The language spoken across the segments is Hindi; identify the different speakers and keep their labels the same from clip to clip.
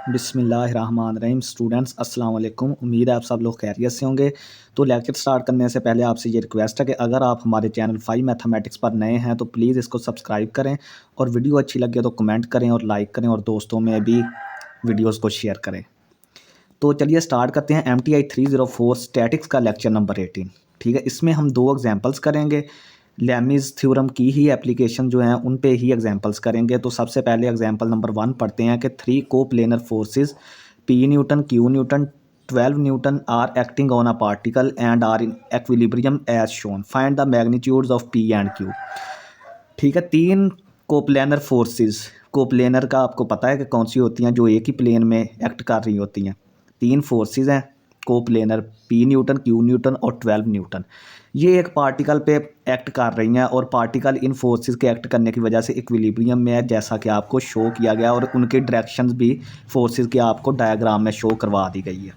Speaker 1: बिस्मिल्लाहिर्रहमानिर्रहीम। स्टूडेंट्स अस्सलाम वालेकुम। उम्मीद है आप सब लोग खैरियत से होंगे। तो लेक्चर स्टार्ट करने से पहले आपसे ये रिक्वेस्ट है कि अगर आप हमारे चैनल 5 मैथमेटिक्स पर नए हैं तो प्लीज़ इसको सब्सक्राइब करें और वीडियो अच्छी लगे तो कमेंट करें और लाइक करें और दोस्तों में भी वीडियोज़ को शेयर करें। तो चलिए स्टार्ट करते हैं। MTI 304 स्टैटिक्स का लेक्चर नंबर 18। ठीक है, इसमें हम दो एग्जांपल्स करेंगे। लैमीज़ थ्योरम की ही एप्लीकेशन जो हैं उन पे ही एग्जांपल्स करेंगे। तो सबसे पहले एग्जांपल नंबर 1 पढ़ते हैं कि 3 coplanar forces P newton, Q newton, 12 newton are acting on a particle and are in equilibrium as shown. Find the magnitudes of P and Q। ठीक है, 3 कोप्लेनर फोर्सेस। कोप्लेनर का आपको पता है कि कौन सी होती हैं, जो एक ही प्लेन में एक्ट कर रही होती हैं। 3 फोर्सेस हैं coplanar, P newton, Q Newton और 12 न्यूटन। ये एक पार्टिकल पे एक्ट कर रही हैं और पार्टिकल इन फोर्सेस के एक्ट करने की वजह से इक्विलिब्रियम में है, जैसा कि आपको शो किया गया और उनकी डायरेक्शंस भी फोर्सेस की आपको डायग्राम में शो करवा दी गई है।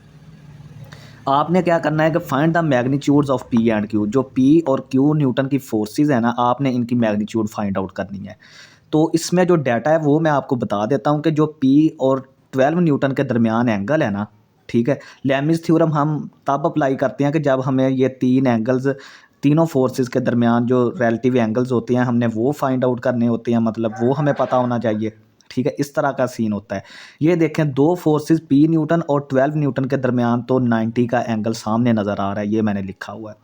Speaker 1: आपने क्या करना है कि find the magnitudes of P and Q। जो P और Q न्यूटन की फोर्सेस है ना, आपने इनकी मैग्नीट्यूड फाइंड आउट करनी है। तो इसमें जो डाटा है वो मैं आपको बता देता हूँ कि जो P और 12 न्यूटन के दरमियान एंगल है ना, ठीक है, लैमीज़ थ्योरम हम तब अप्लाई करते हैं कि जब हमें ये 3 एंगल्स, तीनों फोर्सेस के दरमियान जो रिलेटिव एंगल्स होते हैं हमने वो फाइंड आउट करने होते हैं, मतलब वो हमें पता होना चाहिए। ठीक है, इस तरह का सीन होता है। ये देखें, दो फोर्सेस P न्यूटन और 12 न्यूटन के दरमियान तो 90 का एंगल सामने नज़र आ रहा है, ये मैंने लिखा हुआ है।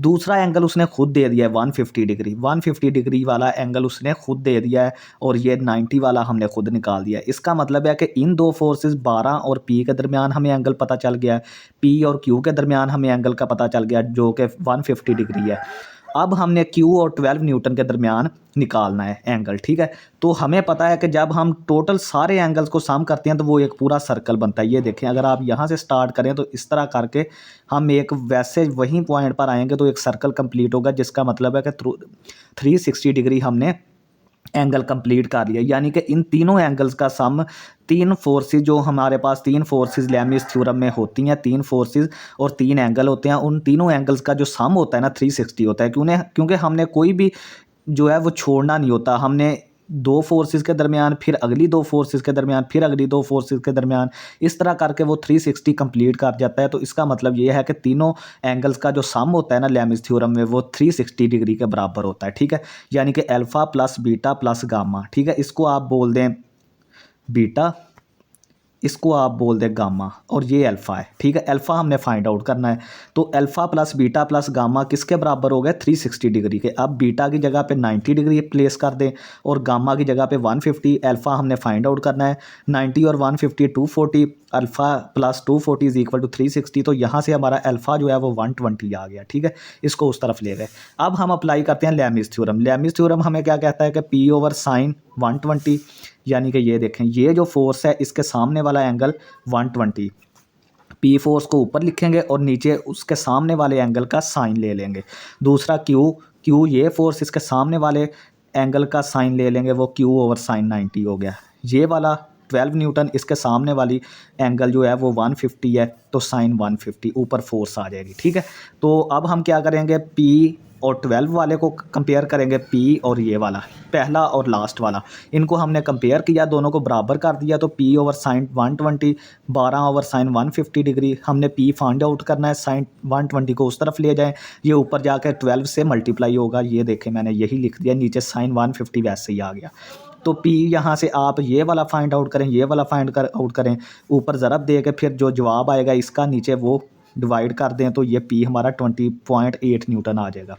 Speaker 1: दूसरा एंगल उसने खुद दे दिया है 150 डिग्री। 150 डिग्री वाला एंगल उसने खुद दे दिया है और ये 90 वाला हमने खुद निकाल दिया है। इसका मतलब है कि इन दो फोर्सेस 12 और P के दरमियान हमें एंगल पता चल गया है, P और Q के दरमियान हमें एंगल का पता चल गया जो कि 150 डिग्री है। अब हमने Q और 12 न्यूटन के दरमियान निकालना है एंगल। ठीक है, तो हमें पता है कि जब हम टोटल सारे एंगल्स को सम करते हैं तो वो एक पूरा सर्कल बनता है। ये देखें, अगर आप यहाँ से स्टार्ट करें तो इस तरह करके हम एक वैसे वहीं पॉइंट पर आएंगे तो एक सर्कल कंप्लीट होगा, जिसका मतलब है कि 360 डिग्री हमने एंगल कंप्लीट कर लिया। यानी कि इन तीनों एंगल्स का सम, तीन फोर्सेस जो हमारे पास, तीन फोर्सेस लैमीज़ थ्योरम में होती हैं, 3 फोर्सेस और 3 एंगल होते हैं, उन तीनों एंगल्स का जो सम होता है ना 360 होता है। क्योंकि हमने कोई भी जो है वो छोड़ना नहीं होता। हमने दो फोर्सेस के दरमियान, फिर अगली दो फोर्सेस के दरमियान, फिर अगली दो फोर्सेस के दरमियान, इस तरह करके वो 360 कंप्लीट कर जाता है। तो इसका मतलब ये है कि तीनों एंगल्स का जो सम होता है ना लैमीज़ थ्योरम में, वो 360 डिग्री के बराबर होता है। ठीक है, यानी कि alpha plus beta plus gamma. ठीक है, इसको आप बोल दें बीटा, इसको आप बोल दें गामा और ये अल्फ़ा है। ठीक है, अल्फ़ा हमने फाइंड आउट करना है। तो alpha plus beta plus gamma किसके बराबर हो गए? 360 डिग्री के। अब बीटा की जगह पे 90 डिग्री प्लेस कर दें और गामा की जगह पे 150। अल्फ़ा हमने फाइंड आउट करना है, 90 और 150 240, alpha plus 240 is equal to 360। तो यहाँ से हमारा अल्फ़ा जो है वो 120 आ गया। ठीक है, इसको उस तरफ ले गए। अब हम अप्लाई करते हैं लैमीज़ थ्योरम। लैमीज़ थ्योरम हमें क्या कहता है कि P ओवर साइन 120, यानी कि ये देखें, ये जो फोर्स है इसके सामने वाला एंगल 120। P फोर्स को ऊपर लिखेंगे और नीचे उसके सामने वाले एंगल का साइन ले लेंगे। दूसरा Q ये फोर्स इसके सामने वाले एंगल का साइन ले लेंगे, वो Q ओवर साइन 90 हो गया। ये वाला 12 न्यूटन, इसके सामने वाली एंगल जो है वो 150 है, तो साइन 150 ऊपर फोर्स आ जाएगी। ठीक है, तो अब हम क्या करेंगे, P और 12 वाले को कंपेयर करेंगे, P और ये वाला पहला और लास्ट वाला, इनको हमने कंपेयर किया, दोनों को बराबर कर दिया। तो P over sine 120, 12 over sine 150 degree. हमने P फाइंड आउट करना है, साइन 120 को उस तरफ ले जाएं, ये ऊपर जाकर 12 से मल्टीप्लाई होगा। ये देखें, मैंने यही लिख दिया, नीचे साइन 150 वैसे ही आ गया। तो P यहाँ से आप ये वाला फाइंड आउट करें, ये वाला फाइंड आउट करें, ऊपर ज़रब दे के फिर जो जवाब आएगा इसका नीचे वो डिवाइड कर दें, तो ये P हमारा 20.8 न्यूटन आ जाएगा।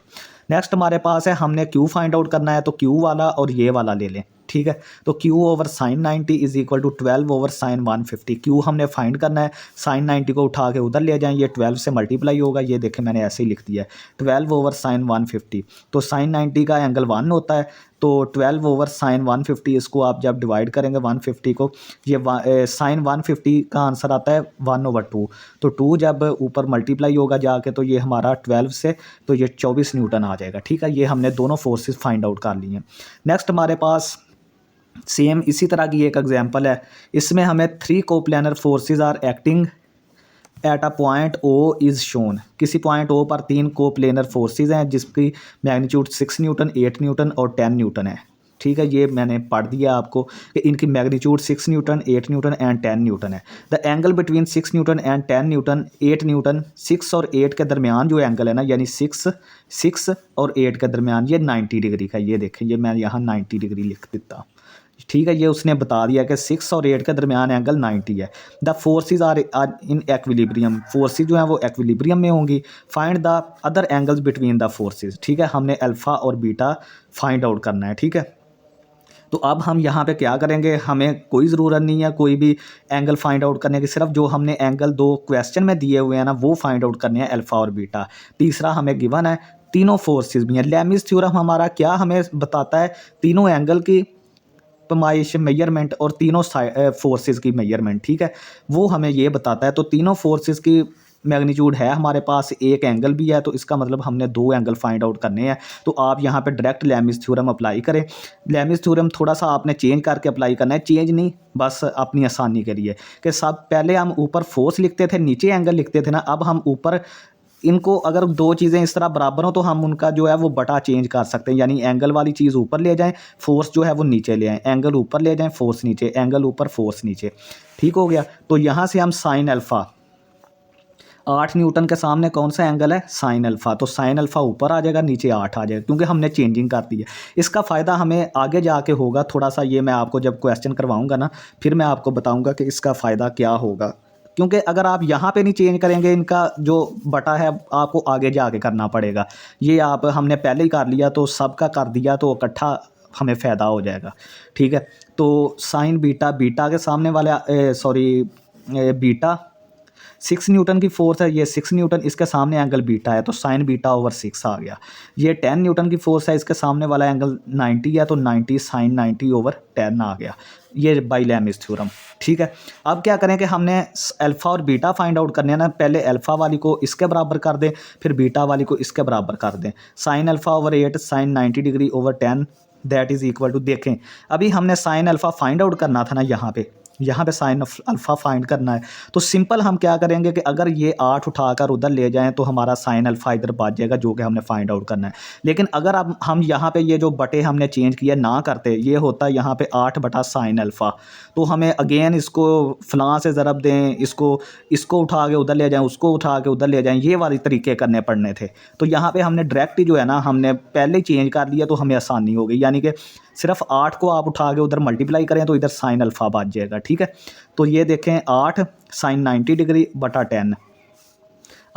Speaker 1: नेक्स्ट हमारे पास है, हमने Q फाइंड आउट करना है, तो Q वाला और ये वाला ले लें। ठीक है, तो Q over sine 90 is equal to 12 over sine 150। Q हमने फाइंड करना है, साइन 90 को उठा के उधर ले जाएं, ये 12 से मल्टीप्लाई होगा। ये देखें, मैंने ऐसे ही लिख दिया है 12 ओवर साइन 150। तो साइन 90 का एंगल 1 होता है, तो 12 ओवर साइन 150, इसको आप जब डिवाइड करेंगे 150 को, ये साइन 150 का आंसर आता है 1/2। तो 2 जब ऊपर मल्टीप्लाई होगा जाके, तो ये हमारा 12 से, तो ये 24 न्यूटन आ जाएगा। ठीक है, ये हमने दोनों फोर्सेस फाइंड आउट कर लिए हैं। नेक्स्ट हमारे पास सेम इसी तरह की एक एग्जांपल है। इसमें हमें 3 coplanar forces are acting at a point O is shown. किसी पॉइंट O पर 3 कोप्लेनर फोर्सेस हैं जिसकी मैग्नीट्यूड 6 न्यूटन, 8 न्यूटन और 10 न्यूटन है। ठीक है, ये मैंने पढ़ दिया आपको कि इनकी magnitude 6 newton, 8 newton and 10 newton है। The angle between 6 newton and 10 newton 8 newton, 6 और 8 के दरमियान जो एंगल है ना, यानी 6 और 8 के दरमियान ये 90 डिग्री का। ये देखें, ये मैं यहाँ 90 डिग्री लिख देता हूँ। ठीक है, ये उसने बता दिया कि 6 और 8 के दरमियान एंगल 90 है। The forces are in equilibrium, forces जो हैं वो एक्विलिब्रियम में होंगी। Find the other angles between the forces. ठीक है, हमने अल्फ़ा और बीटा फाइंड आउट करना है। ठीक है, तो अब हम यहाँ पे क्या करेंगे, हमें कोई ज़रूरत नहीं है कोई भी एंगल फाइंड आउट करने की, सिर्फ जो हमने एंगल 2 क्वेश्चन में दिए हुए हैं ना वो फाइंड आउट करने हैं, अल्फ़ा और बीटा। तीसरा हमें गिवन है तीनों फोर्सेज भी हैं। लेमिस थ्योरम हमारा क्या हमें बताता है, तीनों एंगल की पैमाइश मेजरमेंट और तीनों फोर्सेस की मेजरमेंट। ठीक है, वो हमें ये बताता है। तो तीनों फोर्सेस की मैग्नीट्यूड है हमारे पास, एक एंगल भी है, तो इसका मतलब हमने 2 एंगल फाइंड आउट करने हैं। तो आप यहाँ पे डायरेक्ट लेमिस थ्योरम अप्लाई करें। लेमिस थ्योरम थोड़ा सा आपने चेंज करके अप्लाई करना है, चेंज नहीं, बस अपनी आसानी के लिए कि सब पहले हम ऊपर फोर्स लिखते थे, नीचे एंगल लिखते थे ना, अब हम ऊपर इनको अगर 2 चीज़ें इस तरह बराबर हों तो हम उनका जो है वो बटा चेंज कर सकते हैं, यानी एंगल वाली चीज़ ऊपर ले जाएं, फोर्स जो है वो नीचे ले आएँ, एंगल ऊपर ले जाएं, फोर्स नीचे, एंगल ऊपर, फोर्स नीचे। ठीक हो गया। तो यहाँ से हम साइन अल्फ़ा, 8 न्यूटन के सामने कौन सा एंगल है, साइन अल्फ़ा, तो साइन अल्फ़ा ऊपर आ जाएगा, नीचे 8 आ जाएगा, क्योंकि हमने चेंजिंग कर दी है। इसका फ़ायदा हमें आगे जाके होगा थोड़ा सा, ये मैं आपको जब क्वेश्चन करवाऊँगा ना फिर मैं आपको बताऊँगा कि इसका फ़ायदा क्या होगा। क्योंकि अगर आप यहाँ पे नहीं चेंज करेंगे, इनका जो बटा है आपको आगे जाके करना पड़ेगा। ये आप हमने पहले ही कर लिया तो सबका कर दिया तो इकट्ठा हमें फ़ायदा हो जाएगा। ठीक है, तो साइन बीटा, बीटा के सामने वाला बीटा 6 न्यूटन की फोर्स है, ये 6 न्यूटन, इसके सामने एंगल बीटा है तो साइन बीटा ओवर 6 आ गया। ये 10 न्यूटन की फोर्स है, इसके सामने वाला एंगल 90 है तो 90 साइन 90 ओवर 10 आ गया। ये बाई लेमिस थ्योरम। ठीक है, अब क्या करें कि हमने अल्फ़ा और बीटा फाइंड आउट करने हैं ना, पहले अल्फ़ा वाली को इसके बराबर कर दें, फिर बीटा वाली को इसके बराबर कर दें। Sine alpha over 8 sine 90 degree over 10 that is equal to, देखें अभी हमने साइन अल्फ़ा फाइंड आउट करना था ना, यहाँ पे साइन अल्फ़ा फाइंड करना है। तो सिंपल हम क्या करेंगे कि अगर ये 8 उठाकर उधर ले जाएं तो हमारा साइन अल्फ़ा इधर बच जाएगा, जो कि हमने फाइंड आउट करना है। लेकिन अगर अब हम यहाँ पे ये जो बटे हमने चेंज किया ना करते, ये होता है यहाँ पे 8 बटा साइन अल्फ़ा, तो हमें अगेन इसको फलां से ज़रब दें, इसको उठा के उधर ले जाएँ, उसको उठा के उधर ले जाएँ, ये वाले तरीके करने पड़ने थे। तो यहाँ पे हमने डायरेक्ट ही जो है ना, हमने पहले ही चेंज कर लिया तो हमें आसानी हो गई, यानी कि सिर्फ 8 को आप उठा के उधर मल्टीप्लाई करें तो इधर साइन अल्फ़ा बच जाएगा। ठीक है, तो ये देखें 8 साइन 90 डिग्री बटा 10,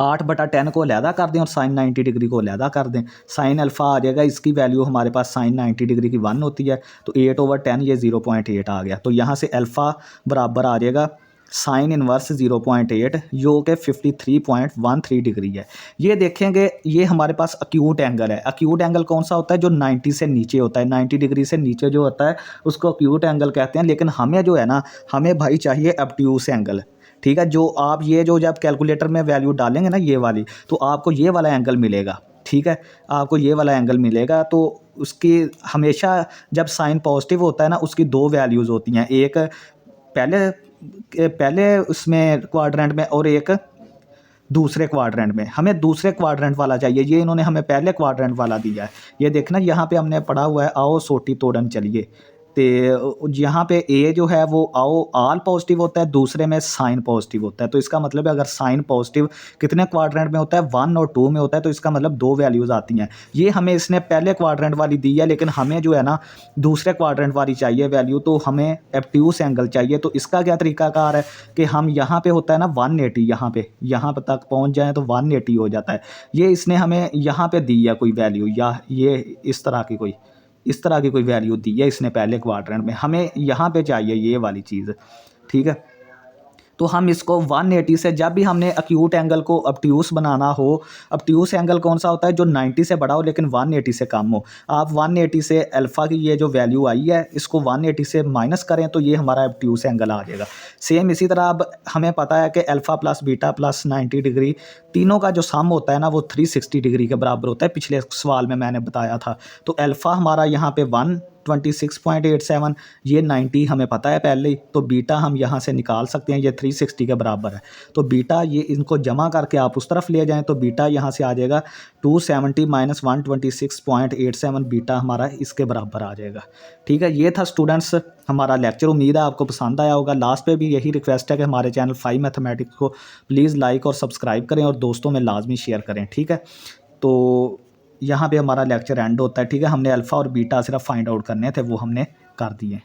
Speaker 1: 8 बटा 10 को अलहदा कर दें और साइन 90 डिग्री को अलहदा कर दें, साइन अल्फ़ा आ जाएगा, इसकी वैल्यू हमारे पास साइन 90 डिग्री की 1 होती है, तो 8 ओवर 10 ये 0.8 आ गया। तो यहाँ से अल्फ़ा बराबर आ जाएगा साइन इनवर्स 0.8 जो कि 53.13 डिग्री है। ये देखेंगे ये हमारे पास अक्यूट एंगल है। अक्यूट एंगल कौन सा होता है, जो 90 से नीचे होता है, 90 डिग्री से नीचे जो होता है उसको अक्यूट एंगल कहते हैं। लेकिन हमें जो है ना, हमें भाई चाहिए ऑब्ट्यूस एंगल। ठीक है, जो आप ये जो जब कैलकुलेटर में वैल्यू डालेंगे ना ये वाली, तो आपको ये वाला एंगल मिलेगा। ठीक है, आपको ये वाला एंगल मिलेगा। तो उसकी हमेशा जब साइन पॉजिटिव होता है ना, उसकी 2 वैल्यूज़ होती हैं, एक पहले उसमें क्वाड्रेंट में और एक दूसरे क्वाड्रेंट में। हमें दूसरे क्वाड्रेंट वाला चाहिए, ये इन्होंने हमें पहले क्वाड्रेंट वाला दिया है। ये देखना यहाँ पे हमने पढ़ा हुआ है, आओ सोटी तोड़न चलिए, तो यहाँ पे ए जो है वो आओ आल पॉजिटिव होता है, दूसरे में साइन पॉजिटिव होता है। तो इसका मतलब है अगर साइन पॉजिटिव कितने क्वाड्रेंट में होता है, 1 और 2 में होता है, तो इसका मतलब 2 वैल्यूज़ आती हैं। ये हमें इसने पहले क्वाड्रेंट वाली दी है, लेकिन हमें जो है ना दूसरे क्वाड्रेंट वाली चाहिए वैल्यू, तो हमें ऑब्ट्यूस एंगल चाहिए। तो इसका क्या तरीकाकार है कि हम यहाँ पे होता है ना 180, यहाँ पे तक पहुँच जाएँ तो 180 हो जाता है। ये इसने हमें यहाँ पे दी है कोई वैल्यू, या ये इस तरह की कोई वैल्यू दी है इसने पहले क्वाड्रेंट में, हमें यहाँ पे चाहिए ये वाली चीज़। ठीक है, तो हम इसको 180 से, जब भी हमने अक्यूट एंगल को ऑब्ट्यूस बनाना हो, ऑब्ट्यूस एंगल कौन सा होता है, जो 90 से बड़ा हो लेकिन 180 से कम हो। आप 180 से अल्फ़ा की ये जो वैल्यू आई है इसको 180 से माइनस करें तो ये हमारा ऑब्ट्यूस एंगल आ जाएगा। सेम इसी तरह अब हमें पता है कि alpha plus beta plus 90 degree तीनों का जो सम होता है ना वो 360 डिग्री के बराबर होता है, पिछले सवाल में मैंने बताया था। तो अल्फ़ा हमारा यहाँ पे 1 126.87, ये 90 हमें पता है पहले ही, तो बीटा हम यहाँ से निकाल सकते हैं, ये 360 के बराबर है। तो बीटा ये इनको जमा करके आप उस तरफ ले जाएँ तो बीटा यहाँ से आ जाएगा 270 माइनस 126.87, बीटा हमारा इसके बराबर आ जाएगा। ठीक है, ये था स्टूडेंट्स हमारा लेक्चर। उम्मीद है आपको पसंद आया होगा। लास्ट पे भी यही रिक्वेस्ट है कि हमारे चैनल 5 मैथमेटिक्स को प्लीज़ लाइक और सब्सक्राइब करें और दोस्तों में लाजमी शेयर करें। ठीक है, तो यहाँ पे हमारा लेक्चर एंड होता है। ठीक है, हमने अल्फ़ा और बीटा सिर्फ फाइंड आउट करने थे, वो हमने कर दिए।